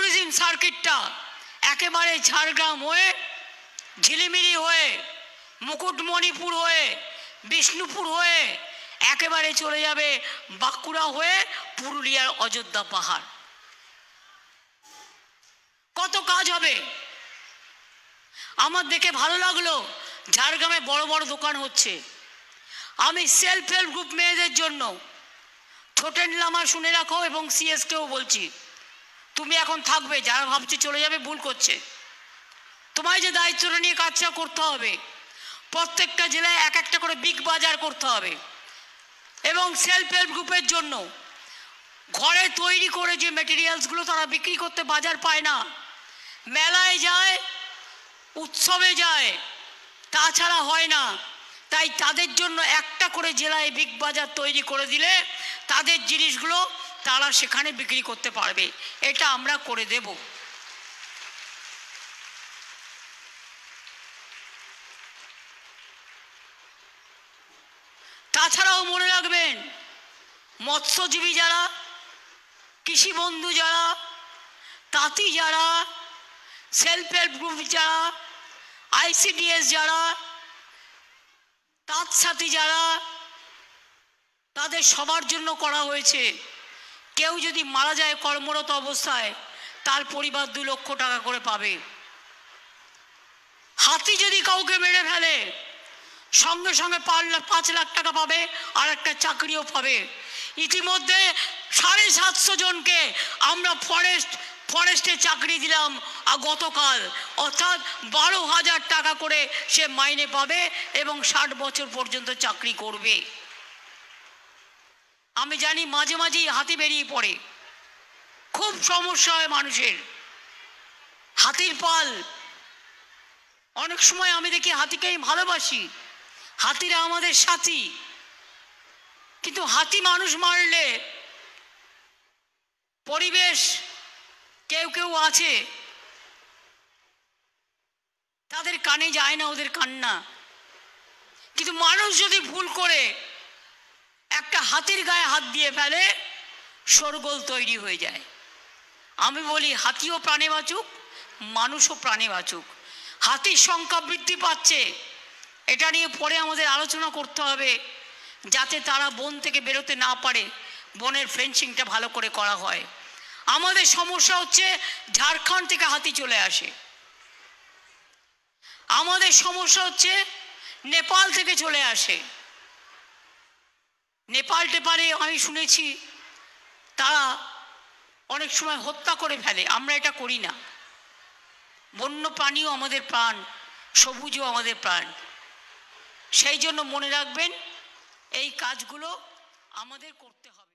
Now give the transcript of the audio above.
Tourism সার্কিটটা একেবারে ঝাড়গ্রাম হয়ে, ঝিলিমিলি হয়ে, মুকুটমণিপুর হয়ে, বিষ্ণুপুর হয়ে একেবারে চলে যাবে বাঁকুড়া হয়ে পুরুলিয়ার অযোধ্যা পাহাড়। কত কাজ হবে। আমার দেখে ভালো লাগলো ঝাড়গ্রামে বড় বড় দোকান হচ্ছে। আমি সেলফ হেল্প গ্রুপ মেয়েদের জন্য ছোটেন লামা শুনে রাখো, এবং সিএসকেও বলছি, তুমি এখন থাকবে, যারা ভাবছে চলে যাবে ভুল করছে। তোমায় যে দায়িত্বটা নিয়ে কাজটা করতে হবে, প্রত্যেকটা জেলায় এক একটা করে বিগ বাজার করতে হবে, এবং সেলফ হেল্প গ্রুপের জন্য ঘরে তৈরি করে যে মেটেরিয়ালসগুলো তারা বিক্রি করতে বাজার পায় না, মেলায় যায়, উৎসবে যায়, তাছাড়া হয় না, তাই তাদের জন্য একটা করে জেলায় বিগ বাজার তৈরি করে দিলে তাদের জিনিসগুলো তারা সেখানে বিক্রি করতে পারবে। এটা আমরা করে দেব। তাছাড়াও মনে রাখবেন, মৎস্যজীবী যারা, কৃষি বন্ধু যারা, তাঁতি যারা, সেলফ হেল্প গ্রুপ যারা, আইসিডিএস যারা, তাঁত সাথী যারা, তাদের সবার জন্য করা হয়েছে। কেউ যদি মারা যায় কর্মরত অবস্থায়, তার পরিবার 2 লক্ষ টাকা করে পাবে। হাতি যদি কাউকে মেরে ফেলে, সঙ্গে সঙ্গে 5 লাখ টাকা পাবে, আর একটা চাকরিও পাবে। ইতিমধ্যে 750 জনকে আমরা ফরেস্টে চাকরি দিলাম গতকাল, অর্থাৎ 12,000 টাকা করে সে মাইনে পাবে এবং 60 বছর পর্যন্ত চাকরি করবে। আমি জানি মাঝে মাঝেই হাতি বেরিয়ে পড়ে, খুব সমস্যা হয় মানুষের। হাতির পাল, অনেক সময় আমি দেখি হাতিকে আমি ভালোবাসি, হাতিরা আমাদের সাথী, কিন্তু হাতি মানুষ মারলে পরিবেশ, কেউ কেউ আছে তাদের কানে যায় না ওদের কান্না, কিন্তু মানুষ যদি ভুল করে একটা হাতির গায়ে হাত দিয়ে ফেলে, শোরগোল তৈরি হয়ে যায়। আমি বলি হাতিও প্রাণে বাঁচুক, মানুষও প্রাণে বাঁচুক। হাতির সংখ্যা বৃদ্ধি পাচ্ছে, এটা নিয়ে পরে আমাদের আলোচনা করতে হবে, যাতে তারা বন থেকে বেরোতে না পারে, বনের ফেন্সিংটা ভালো করে করা হয়। আমাদের সমস্যা হচ্ছে ঝাড়খণ্ড থেকে হাতি চলে আসে, আমাদের সমস্যা হচ্ছে নেপাল থেকে চলে আসে। নেপাল টেপালে আমি শুনেছি তারা অনেক সময় হত্যা করে ফেলে, আমরা এটা করি না। বন্য প্রাণীও আমাদের প্রাণ, সবুজও আমাদের প্রাণ। সেই জন্য মনে রাখবেন, এই কাজগুলো আমাদের করতে হবে।